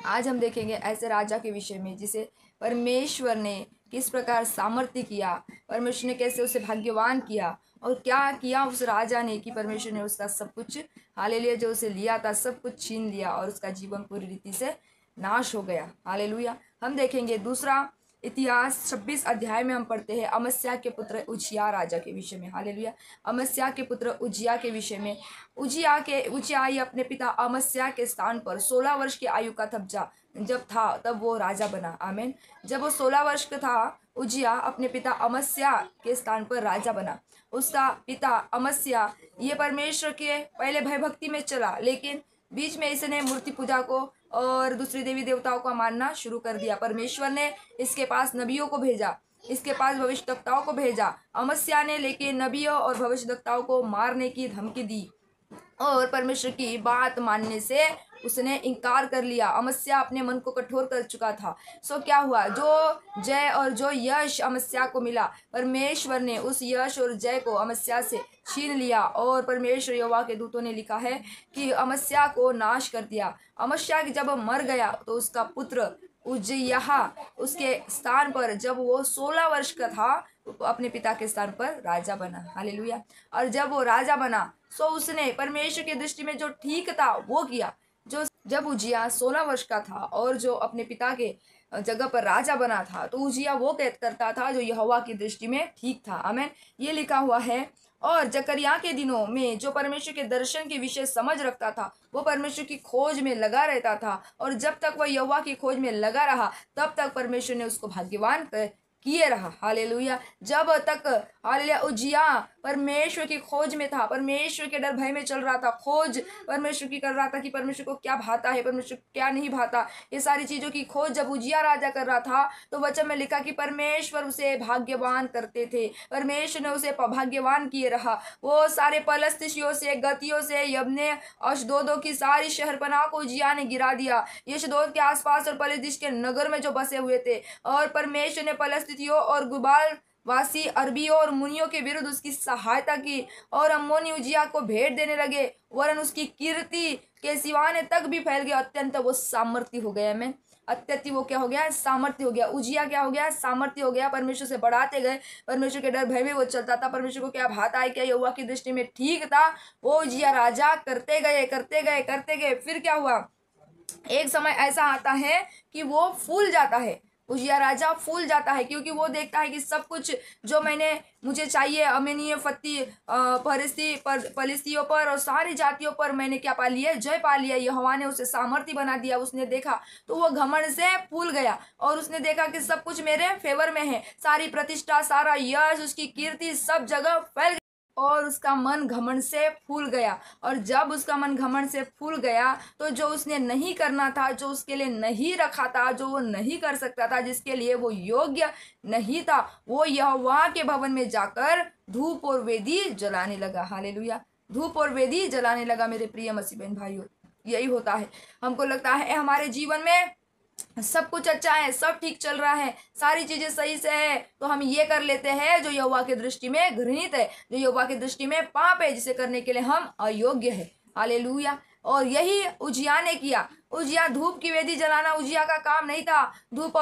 आज हम देखेंगे ऐसे राजा के विषय में जिसे परमेश्वर ने किस प्रकार सामर्थ्य किया, परमेश्वर ने कैसे उसे भाग्यवान किया और क्या किया उस राजा ने कि परमेश्वर ने उसका सब कुछ, हालेलुया, जो उसे लिया था सब कुछ छीन लिया और उसका जीवन पूरी रीति से नाश हो गया। हालेलुया। हम देखेंगे दूसरा इतिहास 26 अध्याय में हम पढ़ते हैं अमस्या के पुत्र उजिया राजा के विषय में। हालेलुया। अमस्या के पुत्र उजिया के विषय में। उजिया अपने पिता अमस्या के स्थान पर 16 वर्ष की आयु का जब था तब वो राजा बना। आमीन। जब वो 16 वर्ष का था, उजिया अपने पिता अमस्या के स्थान पर राजा बना। उसका पिता अमस्या ये परमेश्वर के पहले भयभक्ति में चला, लेकिन बीच में इसने मूर्ति पूजा को और दूसरी देवी देवताओं को मानना शुरू कर दिया। परमेश्वर ने इसके पास नबियों को भेजा, इसके पास भविष्यद्वक्ताओं को भेजा अमस्या ने, लेकिन नबियों और भविष्यद्वक्ताओं को मारने की धमकी दी और परमेश्वर की बात मानने से उसने इनकार कर लिया। अमस्या अपने मन को कठोर कर चुका था। सो क्या हुआ, जो जय और जो यश अमस्या को मिला, परमेश्वर ने उस यश और जय को अमस्या से छीन लिया और परमेश्वर यहोवा के दूतों ने लिखा है कि अमस्या को नाश कर दिया। अमस्या जब मर गया तो उसका पुत्र उजिय्याह उसके स्थान पर, जब वो 16 वर्ष का था, तो अपने पिता के स्थान पर राजा बना। हालेलुया। और जब वो राजा बना सो उसने परमेश्वर की दृष्टि में जो ठीक था वो किया। जो जब उजिया 16 वर्ष का था और जो अपने पिता के जगह पर राजा बना था, तो उजिया वो करता था जो यहोवा की दृष्टि में ठीक था। आमीन। ये लिखा हुआ है। और जकरिया के दिनों में जो परमेश्वर के दर्शन के विषय समझ रखता था, वो परमेश्वर की खोज में लगा रहता था, और जब तक वह यहोवा की खोज में लगा रहा तब तक परमेश्वर ने उसको भाग्यवान किए रहा। हालेलुया। जब तक हालेलुया उजिया परमेश्वर की खोज में था, परमेश्वर के डर भय में चल रहा था, खोज परमेश्वर की कर रहा था कि परमेश्वर को क्या भाता है, परमेश्वर क्या नहीं भाता, ये सारी चीज़ों की खोज जब उजिया राजा कर रहा था, तो वचन में लिखा कि परमेश्वर उसे भाग्यवान करते थे, परमेश्वर ने उसे भाग्यवान किए रहा। वो सारे पलस्तिशियों से, गतियों से, यब्ने, अशदोदों की सारी शहरपनाह को उजिया ने गिरा दिया, यशदोद के आसपास और पलिस्तीश के नगर में जो बसे हुए थे। और परमेश्वर ने पलस्तियों और गुबाल वासी अरबियों और मुनियों के विरुद्ध उसकी सहायता की, और अम्मोनी उजिया को भेंट देने लगे, वरन उसकी कीर्ति के सिवाने तक भी फैल गया। अत्यंत वो सामर्थ्य हो गया। मैं अत्यंत वो क्या हो गया, सामर्थ्य हो गया। उजिया क्या हो गया, सामर्थ्य हो गया। परमेश्वर से बढ़ाते गए, परमेश्वर के डर भय में वो चलता था, परमेश्वर को क्या भाता है, क्या यहोवा की दृष्टि में ठीक था, वो उजिया राजा करते गए करते गए करते गए। फिर क्या हुआ, एक समय ऐसा आता है कि वो फूल जाता है, उजिया राजा फूल जाता है, क्योंकि वो देखता है कि सब कुछ जो मुझे चाहिए, अमेनिय फत्ती पलिस्तियों पर और सारी जातियों पर मैंने क्या पा लिया, जय पा लिया। यहोवा ने उसे सामर्थ्य बना दिया। उसने देखा तो वो घमंड से फूल गया और उसने देखा कि सब कुछ मेरे फेवर में है, सारी प्रतिष्ठा, सारा यश, उसकी कीर्ति सब जगह फैल गई और उसका मन घमंड से फूल गया। और जब उसका मन घमंड से फूल गया तो जो उसने नहीं करना था, जो उसके लिए नहीं रखा था, जो वो नहीं कर सकता था, जिसके लिए वो योग्य नहीं था, वो यहोवा के भवन में जाकर धूप और वेदी जलाने लगा। हालेलुया। धूप और वेदी जलाने लगा। मेरे प्रिय मसीह बहन भाइयों, यही होता है। हमको लगता है हमारे जीवन में सब कुछ अच्छा है, सब ठीक चल रहा है, सारी चीजें सही से है, तो हम ये कर लेते हैं जो यहोवा की दृष्टि में घृणित है, जो यहोवा की दृष्टि में पाप है, जिसे करने के लिए हम अयोग्य है। हालेलुया। और यही उजिया ने किया। उजिया धूप की वेदी जलाना उजिया का काम नहीं था। धूप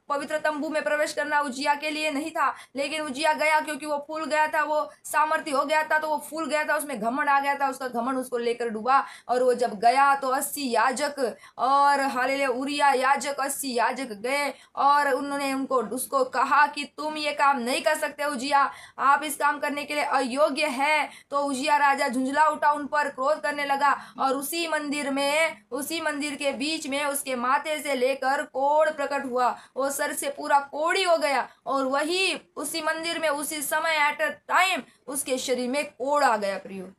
पवित्र तंबू में प्रवेश करना उजिया के लिए नहीं था, लेकिन उजिया गया क्योंकि वो फूल गया था, वो सामर्थ्य हो गया था, तो वो फूल गया था, उसमें घमंड आ गया था, उसका घमंड उसको लेकर डूबा। और वो जब गया तो 80 याजक और हालेलुया उरिया याजक 80 याजक गए और उन्होंने उसको कहा कि तुम ये काम नहीं कर सकते उजिया, आप इस काम करने के लिए अयोग्य है। तो उजिया राजा झुंझला उठा, उन पर क्रोध करने लगा और उसी मंदिर के बीच में उसके माथे से लेकर कोढ़ प्रकट हुआ, वो सर से पूरा कोढ़ी हो गया। और वही उसी मंदिर में उसी समय एट अ टाइम उसके शरीर में कोढ़ आ गया। प्रियो,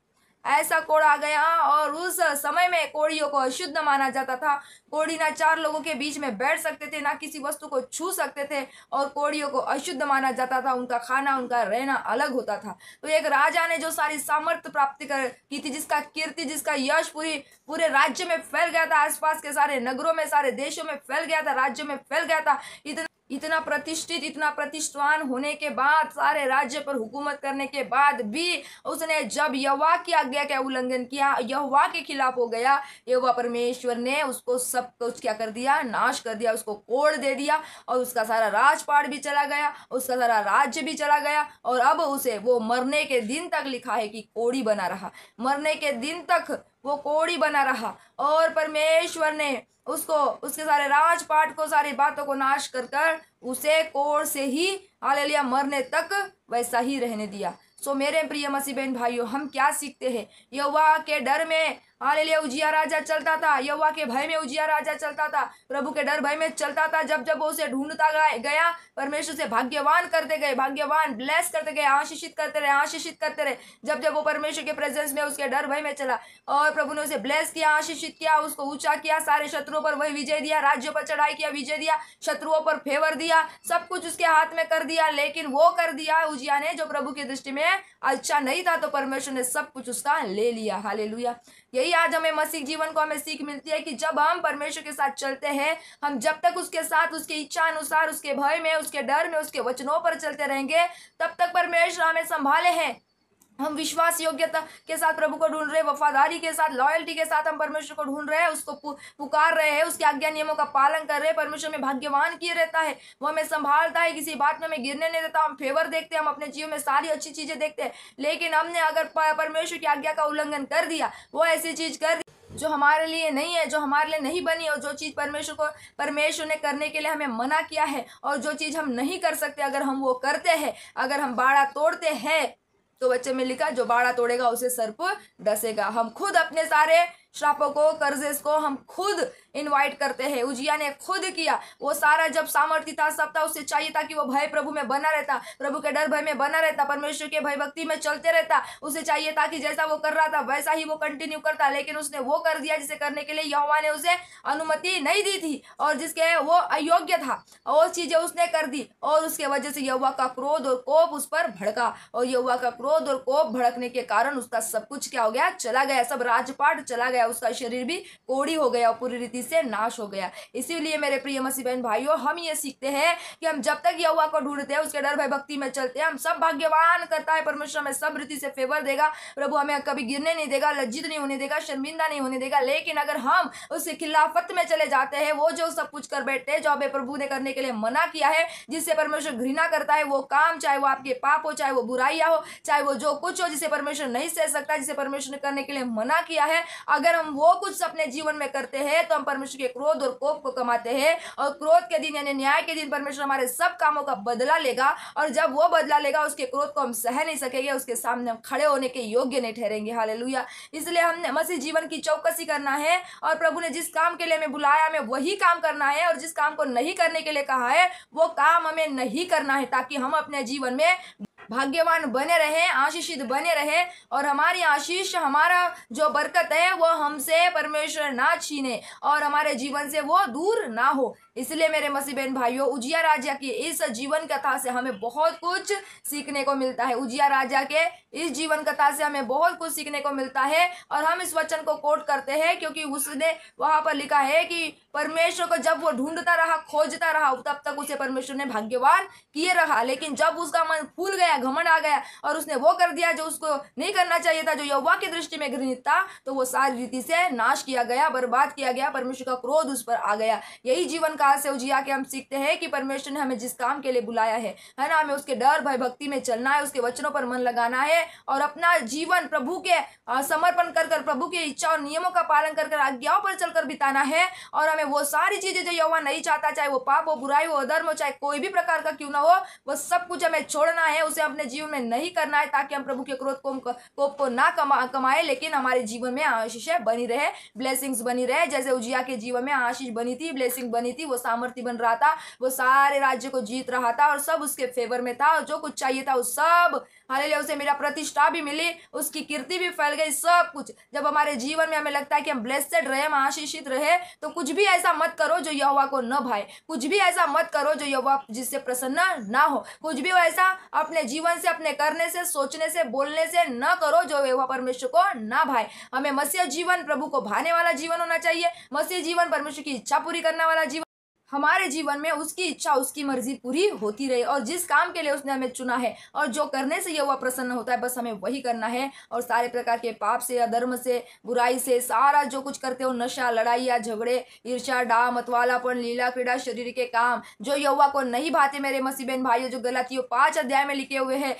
ऐसा कोढ़ आ गया। और उस समय में कोढ़ियों को अशुद्ध माना जाता था। कोढ़ी ना 4 लोगों के बीच में बैठ सकते थे, ना किसी वस्तु को छू सकते थे, और कोढ़ियों को अशुद्ध माना जाता था। उनका खाना, उनका रहना अलग होता था। तो एक राजा ने जो सारी सामर्थ्य प्राप्ति की थी, जिसका कीर्ति, जिसका यश पूरे राज्य में फैल गया था, आसपास के सारे नगरों में, सारे देशों में फैल गया था, राज्यों में फैल गया था, इतना इतना प्रतिष्ठित, इतना प्रतिष्ठान होने के बाद, सारे राज्य पर हुकूमत करने के बाद भी उसने जब यहोवा की आज्ञा का उल्लंघन किया, यहोवा के खिलाफ हो गया, यहोवा परमेश्वर ने उसको सब कुछ क्या कर दिया, नाश कर दिया, उसको कोड़ दे दिया और उसका सारा राजपाट भी चला गया, उसका सारा राज्य भी चला गया। और अब उसे वो मरने के दिन तक लिखा है कि कोड़ी बना रहा, मरने के दिन तक वो कोड़ी बना रहा। और परमेश्वर ने उसको, उसके सारे राजपाट को, सारी बातों को नाश कर कर उसे कोड़ से ही हालेलुया मरने तक वैसा ही रहने दिया। सो मेरे प्रिय मसीह बहन भाइयों, हम क्या सीखते हैं? यहोवा के डर में हालेलुया उजिया राजा चलता था, यहोवा के भय में उजिया राजा चलता था, प्रभु के डर भय में चलता था। जब जब वो उसे ढूंढता गया, परमेश्वर से भाग्यवान करते गए, भाग्यवान ब्लेस करते गए, आशीषित करते रहे, आशीषित करते रहे। जब जब वो परमेश्वर के प्रेजेंस में, उसके डर भय में चला और प्रभु ने उसे ब्लेस किया, आशीषित किया, उसको ऊंचा किया, सारे शत्रुओं पर वही विजय दिया, राज्यों पर चढ़ाई किया, विजय दिया, शत्रुओं पर फेवर दिया, सब कुछ उसके हाथ में कर दिया। लेकिन वो कर दिया उजिया ने जो प्रभु की दृष्टि में अच्छा नहीं था, तो परमेश्वर ने सब कुछ उसका ले लिया। हालेलुया। यही आज हमें मसीह जीवन को हमें सीख मिलती है कि जब हम परमेश्वर के साथ चलते हैं, हम जब तक उसके साथ, उसकी इच्छा अनुसार, उसके भय में, उसके डर में, उसके वचनों पर चलते रहेंगे, तब तक परमेश्वर हमें संभाले हैं। हम विश्वास योग्यता के साथ प्रभु को ढूंढ रहे, वफादारी के साथ, लॉयल्टी के साथ हम परमेश्वर को ढूंढ रहे हैं, उसको पुकार रहे हैं, उसके आज्ञा नियमों का पालन कर रहे हैं। परमेश्वर में भाग्यवान किए रहता है, वो हमें संभालता है, किसी बात में हमें गिरने नहीं देता। हम फेवर देखते हैं, हम अपने जीवन में सारी अच्छी चीजें देखते हैं, लेकिन हमने अगर परमेश्वर की आज्ञा का उल्लंघन कर दिया, वो ऐसी चीज कर दी जो हमारे लिए नहीं है, जो हमारे लिए नहीं बनी, और जो चीज परमेश्वर ने करने के लिए हमें मना किया है, और जो चीज हम नहीं कर सकते, अगर हम वो करते हैं, अगर हम बाड़ा तोड़ते हैं, तो बच्चे में लिखा जो बाड़ा तोड़ेगा उसे सर्प डसेगा। हम खुद अपने सारे श्रापों को, कर्जेस को हम खुद इनवाइट करते हैं। उजिया ने खुद किया, वो सारा जब सामर्थ्य था, सब था, उससे चाहिए था कि वो भय प्रभु में बना रहता, प्रभु के डर भय में बना रहता, परमेश्वर के भय भक्ति में चलते रहता। उसे चाहिए था कि जैसा वो कर रहा था वैसा ही वो कंटिन्यू करता, लेकिन उसने वो कर दिया जिसे करने के लिए यहोवा ने उसे अनुमति नहीं दी थी, और जिसके वो अयोग्य था, और चीजें उसने कर दी, और उसके वजह से यहोवा का क्रोध और कोप उस पर भड़का, और यहोवा का क्रोध और कोप भड़कने के कारण उसका सब कुछ क्या हो गया, चला गया, सब राजपाट चला गया, उसका शरीर भी कोड़ी हो गया और पूरी रीति से नाश हो गया। इसीलिए मेरे प्रिय मसीह बहन भाइयों, हम ये सीखते हैं कि हम जब तक यहोवा को ढूंढते हैं, उसके डर भय भक्ति में चलते हैं, हम सब भाग्यवान करता है। परमेश्वर हमें सब रीति से फेवर देगा, प्रभु हमें कभी गिरने नहीं देगा, लज्जित नहीं होने देगा, शर्मिंदा नहीं होने देगा। लेकिन अगर हम उसके खिलाफत में चले जाते हैं, वो जो सब कुछ कर बैठते हैं, जो हमें प्रभु ने करने के लिए मना किया है, जिससे परमेश्वर घृणा करता है, वो काम, चाहे वो आपके पाप हो, चाहे वो बुराइयां हो, चाहे वो जो कुछ हो जिसे परमेश्वर नहीं सह सकता, जिसे परमेश्वर ने करने के लिए मना किया है, अगर हम वो कुछ अपने जीवन में करते हैं, तो हम परमेश्वर के क्रोध और कोप को कमाते हैं। और क्रोध के दिन यानी न्याय के दिन परमेश्वर हमारे सब कामों का बदला लेगा, और जब वो बदला लेगा, उसके क्रोध को हम सह नहीं सकेंगे, उसके सामने हम खड़े होने के योग्य नहीं ठहरेंगे। हालेलुया। इसलिए हमने मसीह जीवन की चौकसी करना है, और प्रभु ने जिस काम के लिए हमें बुलाया, हमें वही काम करना है, और जिस काम को नहीं करने के लिए कहा है, वो काम हमें नहीं करना है, ताकि हम अपने जीवन में भाग्यवान बने रहे, आशीषित बने रहे, और हमारी आशीष, हमारा जो बरकत है, वो हमसे परमेश्वर ना छीने, और हमारे जीवन से वो दूर ना हो। इसलिए मेरे मसीह बहन भाइयों, उजिया राजा की इस जीवन कथा से हमें बहुत कुछ सीखने को मिलता है। उजिया राजा के इस जीवन कथा से हमें बहुत कुछ सीखने को मिलता है, और हम इस वचन को कोट करते हैं क्योंकि उसने वहां पर लिखा है कि परमेश्वर को जब वो ढूंढता रहा, खोजता रहा, तब तक उसे परमेश्वर ने भाग्यवान किए रहा। लेकिन जब उसका मन फूल गया, घमंड आ गया, और उसने वो कर दिया जो उसको नहीं करना चाहिए था, जो यहोवा की दृष्टि में घृणित था, तो वो सारी रीति से नाश किया गया, बर्बाद किया गया, परमेश्वर का क्रोध उस पर आ गया। यही जीवन काल से उजिया के हम सीखते हैं कि परमेश्वर ने हमें जिस काम के लिए बुलाया है ना, हमें उसके डर भय भक्ति में चलना है, उसके वचनों पर मन लगाना है, और अपना जीवन प्रभु के समर्पण कर प्रभु की इच्छा और नियमों का पालन कर आज्ञाओं पर चलकर बिताना है। और हमें वो सारी चीजें जो यहोवा नहीं चाहता, चाहे वो पाप हो, बुराई हो, अधर्म हो, चाहे कोई भी प्रकार का क्यों ना हो, वो सब कुछ हमें छोड़ना है, उसे अपने जीवन में नहीं करना है, ताकि हम प्रभु के क्रोध को ना कमाए, लेकिन हमारे जीवन में आशीषें बनी रहे, ब्लेसिंग्स बनी रहे। जैसे उजिया के जीवन में आशीष बनी थी, ब्लेसिंग बनी थी, वो सामर्थ्य बन रहा था, वो सारे राज्य को जीत रहा था, और सब उसके फेवर में था, और जो कुछ चाहिए था वो सब, हालेलुया, उसे मेरा प्रतिष्ठा भी मिली, उसकी कीर्ति भी फैल गई, सब कुछ। जब हमारे जीवन में हमें लगता है कि हम ब्लेसेड रहे, हम आशीषित रहे, तो कुछ भी ऐसा मत करो जो यहोवा को न भाए, कुछ भी ऐसा मत करो जो यहोवा जिससे प्रसन्न ना हो, कुछ भी ऐसा अपने जीवन से, अपने करने से, सोचने से, बोलने से न करो जो यहोवा परमेश्वर को ना भाए। हमें मसीह जीवन प्रभु को भाने वाला जीवन होना चाहिए, मसीह जीवन परमेश्वर की इच्छा पूरी करने वाला जीवन। हमारे जीवन में उसकी इच्छा उसकी मर्जी पूरी होती रहे, और जिस काम के लिए उसने हमें चुना है और जो करने से यहोवा प्रसन्न होता है, बस हमें वही करना है। और सारे प्रकार के पाप से, अधर्म से, बुराई से, सारा जो कुछ करते हो, नशा, लड़ाइयाँ, झगड़े, ईर्ष्या, डाह, मतवालापन, लीला क्रीड़ा, शरीर के काम जो यहोवा को नहीं भाते, मेरे मसीह बहन भाइयों, जो गलातियों 5 अध्याय में लिखे हुए हैं,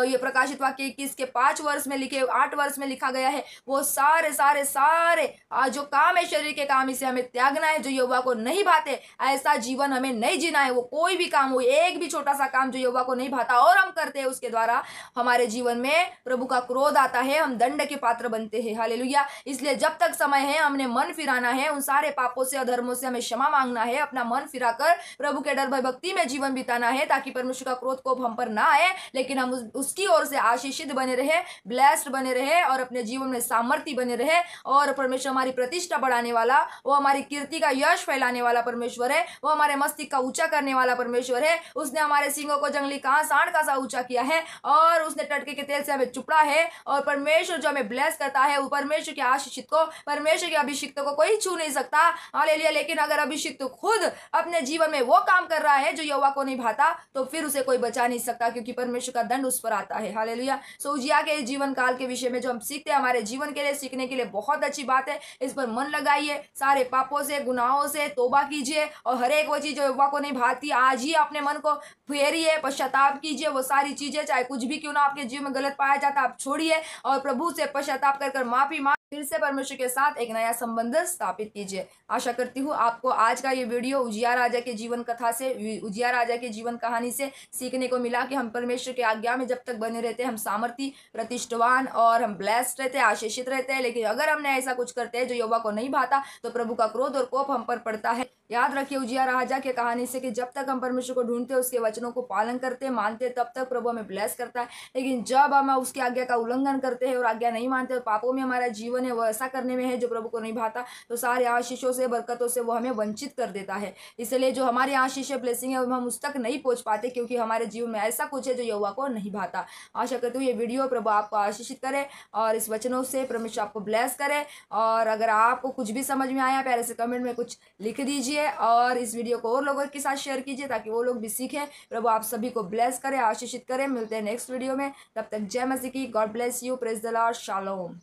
ये प्रकाशित वाक्य 21 के 5 वर्ष में लिखे, 8 वर्ष में लिखा गया है, वो सारे सारे सारे जो काम है शरीर के काम, इसे हमें त्यागना है। जो यहोवा को नहीं भाते ऐसा जीवन हमें नहीं जीना है। वो कोई भी काम हो, एक भी छोटा सा काम जो यहोवा को नहीं भाता और हम करते हैं, उसके द्वारा हमारे जीवन में प्रभु का क्रोध आता है, हम दंड के पात्र बनते हैं। हालेलुया। इसलिए जब तक समय है हमने मन फिराना है, उन सारे पापों से, अधर्मों से हमें क्षमा मांगना है, अपना मन फिराकर प्रभु के डर भय भक्ति में जीवन बिताना है, ताकि परमेश्वर का क्रोध कोप हम पर ना आए, लेकिन हम उसकी ओर से आशीषित बने रहे, ब्लेस्ड बने रहे, और अपने जीवन में सामर्थ्य बने रहे। और परमेश्वर हमारी प्रतिष्ठा बढ़ाने वाला, वो हमारी कीर्ति का यश फैलाने वाला परमेश्वर है, वो हमारे मस्तिष्क का ऊंचा करने वाला परमेश्वर है। उसने हमारे सिंगों को जंगली कहां सांड का सा ऊंचा किया है, और उसने टटके के तेल से हमें चुपड़ा है। और परमेश्वर जो हमें ब्लेस करता है, वो परमेश्वर के आशीषित को, परमेश्वर के अभिषिक्त को कोई छू नहीं सकता। हालेलुया। लेकिन अगर अभिषिक्त खुद अपने जीवन में वो काम कर रहा है जो यहोवा को नहीं भाता, तो फिर उसे कोई बचा नहीं सकता, क्योंकि परमेश्वर का दंड उस पर आता है। हालेलुया। सो उजिया के जीवन काल के विषय में जो हम सीखते हैं, हमारे जीवन के लिए, सीखने के लिए बहुत अच्छी बात है। इस पर मन लगाइए, सारे पापों से, गुनाहों से तौबा कीजिए, और हर एक वो चीज जो यहोवा को नहीं भाती, आज ही अपने मन को फेरिए, पश्चाताप कीजिए। वो सारी चीजें, चाहे कुछ भी क्यों ना आपके जीवन में गलत पाया जाता, आप छोड़िए और प्रभु से पश्चाताप कर माफी मांग, फिर से परमेश्वर के साथ एक नया संबंध स्थापित कीजिए। आशा करती हूँ आपको आज का ये वीडियो उजिया राजा के जीवन कथा से, उजिया राजा के जीवन कहानी से सीखने को मिला कि हम परमेश्वर के आज्ञा में जब तक बने रहते हैं, हम सामर्थी, प्रतिष्ठवान और हम ब्लेस्ड रहते हैं, आशीषित रहते हैं। लेकिन अगर हमने ऐसा कुछ करते हैं जो यहोवा को नहीं भाता, तो प्रभु का क्रोध और कोप हम पर पड़ता है। याद रखिए उजिया राजा के कहानी से कि जब तक हम परमेश्वर को ढूंढते, उसके वचनों को पालन करते, मानते, तब तक प्रभु हमें ब्लेस करता है। लेकिन जब हम उसकी आज्ञा का उल्लंघन करते हैं और आज्ञा नहीं मानते और पापों में हमारा जीवन है वो ऐसा करने में है जो प्रभु को नहीं भाता, तो सारे आशीषों से, बरकतों से वो हमें वंचित कर देता है। इसलिए जो हमारी आशीष है, ब्लेसिंग है, हम उस तक नहीं पहुंच पाते, क्योंकि हमारे जीवन में ऐसा कुछ है जो यहोवा को नहीं भाता। आशा करती हूँ ये वीडियो प्रभु आपको आशीषित करे और इस वचनों से परमेश्वर आपको ब्लेस करे। और अगर आपको कुछ भी समझ में आया, प्यारे से कमेंट में कुछ लिख दीजिए, और इस वीडियो को और लोगों के साथ शेयर कीजिए, ताकि वो लोग भी सीखें। प्रभु आप सभी को ब्लेस करे, आशीषित करे। मिलते हैं नेक्स्ट वीडियो में, तब तक जय मसीह की। God bless you. Praise the Lord. Shalom.